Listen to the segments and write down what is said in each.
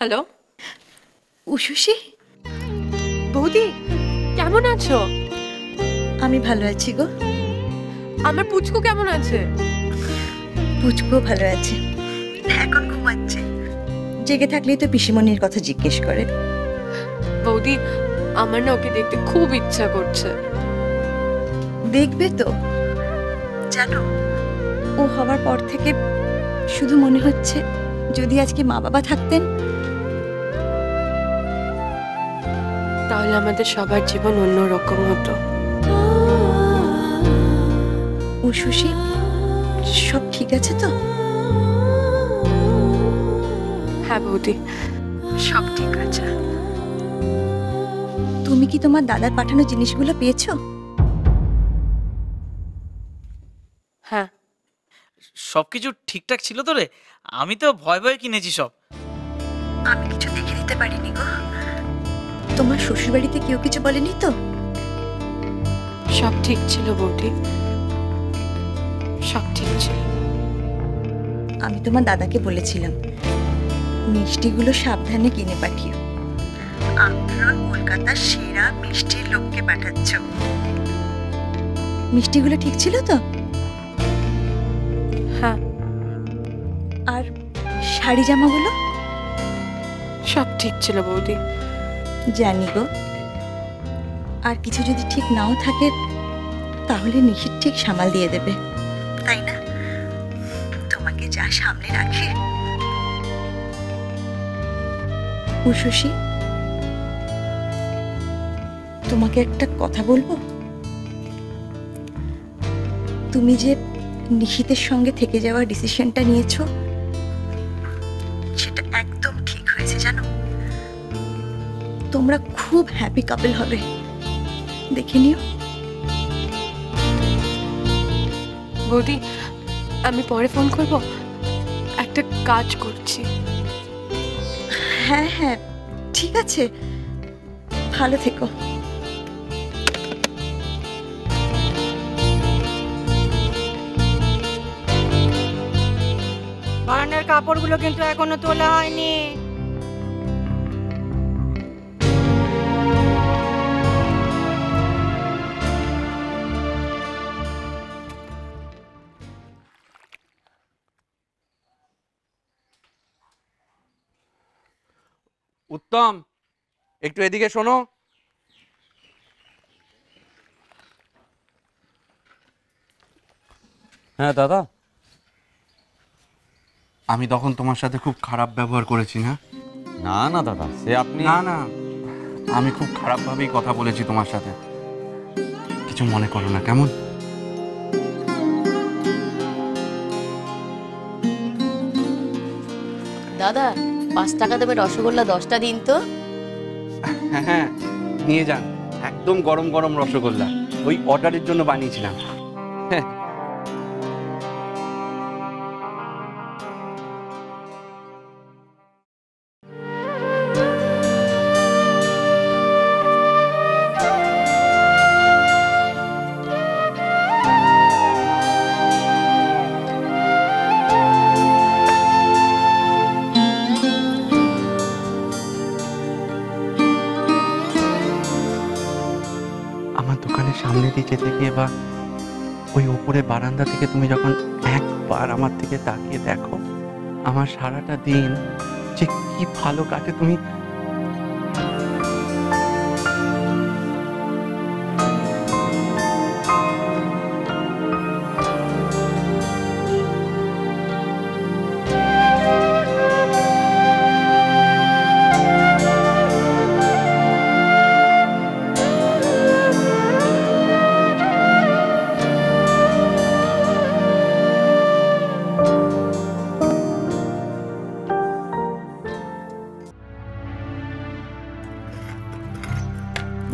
Hello উশুশি, বৌদি, কেমন আছো? আমি ভালো আছি গো। আমার পুচকু কেমন আছে? পুচকু ভালো আছে, এখন ঘুমাচ্ছে। জেগে থাকলেই তো পিসিমণির কথা জিজ্ঞেস করে। বৌদি, আমার না ওকে দেখতে খুব ইচ্ছা করছে। দেখবে তো, জানো ও হওয়ার পর থেকে শুধু মনে হচ্ছে যদি আজকে মা বাবা থাকতেন তাহলে আমাদের সবার জীবন অন্যরকম হতো। উশুশি, সব ঠিক আছে তো? হ্যাঁ বৌদি, সব ঠিক আছে। তুমি কি তোমার দাদার পাঠানো জিনিসগুলো পেয়েছো? হ্যাঁ। সবকিছু ঠিকঠাক ছিল তো রে? আমি তো ভয় ভয়ে কিনেছি সব। আমি কিছু দেখে দিতে পারিনি গো। তোমার শ্বশুরবাড়িতে কেউ কিছু বলেনি তো? সব ঠিক ছিল বৌদি, সব ঠিক ছিল। আমি তোমার দাদাকে বলেছিলাম মিষ্টিগুলো সাবধানে কিনে পাঠিও। আফটার কলকাতার সেরা মিষ্টির লোককে পাঠাচ্ছ। মিষ্টিগুলো ঠিক ছিল তো? হ্যাঁ। আর শাড়ি জামাগুলো? সব ঠিক ছিল বৌদি। জানি গো। আর কিছু যদি ঠিক নাও থাকে তাহলে নিশিত ঠিক সামাল দিয়ে দেবে, তাই না? তোমাকে যা সামনে রাখে। উশুশি, তোমাকে একটা কথা বলবো। তুমি যে নিশিতের সঙ্গে থেকে যাওয়ার ডিসিশনটা নিয়েছো সেটা একদম ঠিক হয়েছে, জানো। তোমরা খুব হ্যাপি কাপল হবে, দেখে নিও। বৌদি, আমি পরে ফোন করব, একটা কাজ করছি। হ্যাঁ হ্যাঁ, ঠিক আছে, ভালো থেকো। বারান্দার কাপড়গুলো কিন্তু এখনো তোলা হয়নি। উত্তম, একটু এদিকে শোনো। হ্যাঁ দাদা। আমি তখন তোমার সাথে খুব খারাপ ব্যবহার করেছি না? না না দাদা, সে আপনি না না, আমি খুব খারাপভাবেই কথা বলেছি তোমার সাথে। কিছু মনে করো না, কেমন? দাদা 5 টাকা দেবে, রসগোল্লা 10টা দিন তো। হ্যাঁ হ্যাঁ, নিয়ে যান। একদম গরম গরম রসগোল্লা, ওই অর্ডারের জন্য বানিয়েছিলাম। হ্যাঁ। আমার দোকানের সামনে দিয়ে যেতে গিয়ে বা ওই উপরে বারান্দা থেকে তুমি যখন একবার আমার দিকে তাকিয়ে দেখো, আমার সারাটা দিন যে কি ভালো কাটে। তুমি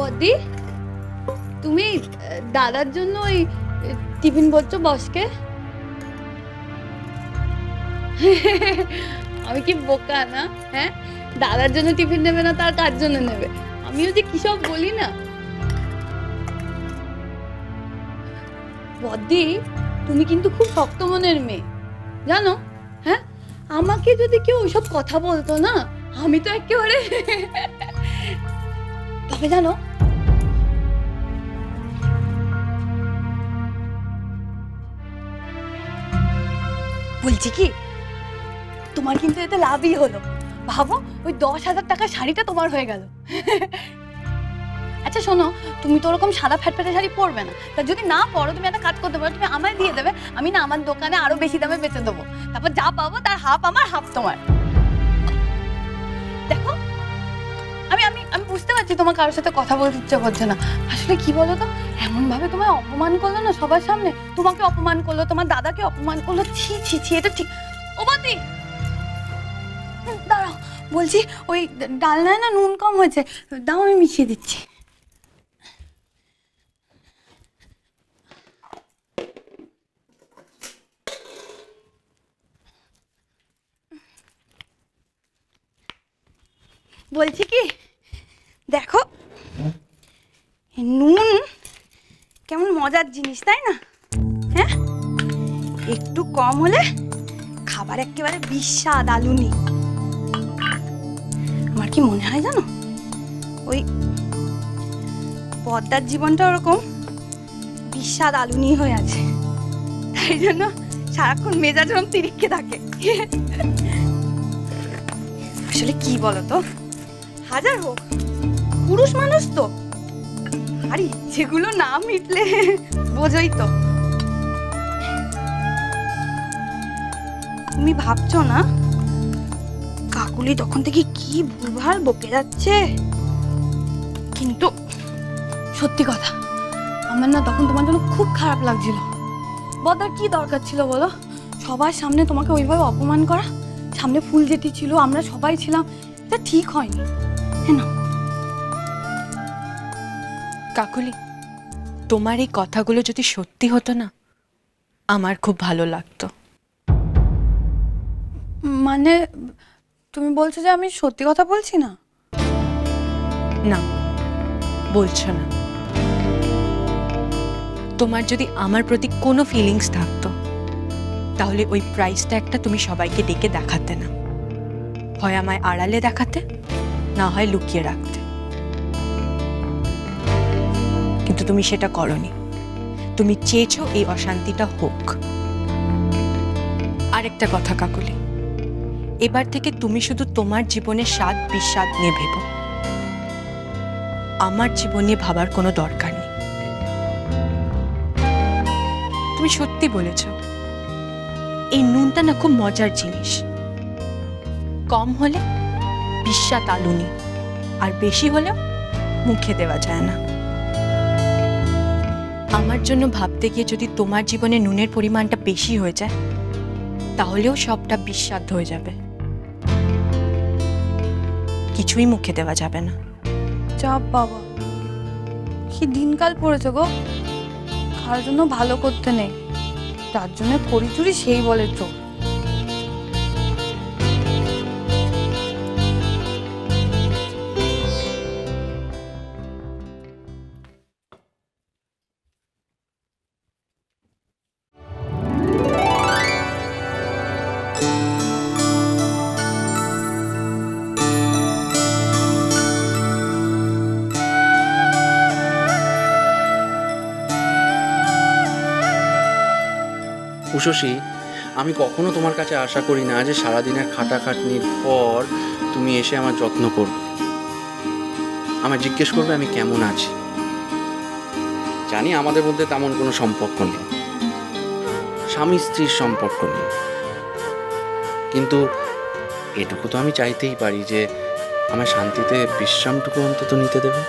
বদ্দি, তুমি দাদার জন্য ওই টিফিন বলছো বসকে? আমি কি বোকা না? হ্যাঁ, দাদার জন্য টিফিন নেবে না তার কার জন্য নেবে? আমিও যে কি সব বলি না। বদ্দি, তুমি কিন্তু খুব শক্ত মনের মেয়ে, জানো? হ্যাঁ, আমাকে যদি কেউ ওইসব কথা বলতো না, আমি তো একেবারে তবে জানো বলছি কি তোমার কিন্তু এতে লাভই হলো। ভাবো ওই 10,000 টাকার শাড়িটা তোমার হয়ে গেল। আচ্ছা শোনো, তুমি তো ওরকম সাদা ফ্যাটফ্যাটে শাড়ি পরবে না, তা যদি না পরো তুমি একটা কাজ করতে পারো, তুমি আমায় দিয়ে দেবে, আমি না আমার দোকানে আরো বেশি দামে বেচে দেবো, তারপর যা পাবো তার হাফ আমার হাফ তোমার। দেখো আমি আমি আমি বুঝতে পারছি তোমার কারোর সাথে কথা বলতে ইচ্ছে করছে না। আসলে কি বলো তো, এমন ভাবে তোমায় অপমান করলো না সবার সামনে, তোমাকে অপমান করলো, তোমার দাদাকে অপমান করলো, ছি ছি ছি, এটা ঠিক। ও বাতি দাঁড়াও, বলছি ওই ডালনায় না নুন কম হয়েছে, দাও আমি মিশিয়ে দিচ্ছি। বলছি কি দেখো নুন কেমন মজার জিনিস তাই না? হ্যাঁ, একটু কম হলে খাবার একেবারে বিস্বাদ আলুনি। আমার কি মনে হয় জানো, ওই পদ্মার জীবনটা ওরকম বিস্বাদ আলুনি হয়ে আছে, তাই জন্য সারাক্ষণ মেজাজ ওরকম তিরিক্ষে থাকে। আসলে কি বলতো, হাজার হোক পুরুষ মানুষ তো, আর যেগুলো না মিটলে বোঝই তো। তুমি ভাবছো না কাকুলি তখন থেকে কি ভুলভাল বকে যাচ্ছে, কিন্তু সত্যি কথা আমার না তখন তোমার জন্য খুব খারাপ লাগছিল। বদার কি দরকার ছিল বলো, সবার সামনে তোমাকে ওইভাবে অপমান করা, সামনে ফুল যেটি ছিল আমরা সবাই ছিলাম, এটা ঠিক হয়নি। হ্যাঁ না কাকুলি, তোমার এই কথাগুলো যদি সত্যি হতো না আমার খুব ভালো লাগতো। মানে তুমি বলছো যে আমি সত্যি কথা বলছি না? না, বলছো না। তোমার যদি আমার প্রতি কোনো ফিলিংস থাকতো তাহলে ওই প্রাইস ট্যাগটা তুমি সবাইকে ডেকে দেখাতে না, হয় আমায় আড়ালে দেখাতে, না হয় লুকিয়ে রাখতে। কিন্তু তুমি সেটা করনি, তুমি চেয়েছো এই অশান্তিটা হোক। আরেকটা কথা কাকুলি, এবার থেকে তুমি শুধু তোমার জীবনের স্বাদ বিস্বাদ নিয়ে ভেবো, আমার জীবন নিয়ে ভাবার কোনো দরকার নেই। তুমি সত্যি বলেছ, এই নুনটা না খুব মজার জিনিস, কম হলে বিস্বাদ আলুনি, আর বেশি হলে মুখে দেওয়া যায় না। আমার জন্য ভাবতে গিয়ে যদি তোমার জীবনে নুনের পরিমাণটা বেশি হয়ে যায় তাহলেও সবটা বিস্বাদ হয়ে যাবে, কিছুই মুখে দেওয়া যাবে না। চাপ বাবা, কি দিনকাল পড়েছে গো, কার জন্য ভালো করতে নেই, তার জন্য করি চুরি সেই বলে চোখ। উষসী, আমি কখনো তোমার কাছে আশা করি না যে সারাদিনের খাটাখাটনির পর তুমি এসে আমার যত্ন করবে, আমায় জিজ্ঞেস করবে আমি কেমন আছি। জানি আমাদের মধ্যে তেমন কোনো সম্পর্ক নেই, স্বামী স্ত্রীর সম্পর্ক নেই, কিন্তু এটুকু তো আমি চাইতেই পারি যে আমার শান্তিতে বিশ্রামটুকু অন্তত নিতে দেবে।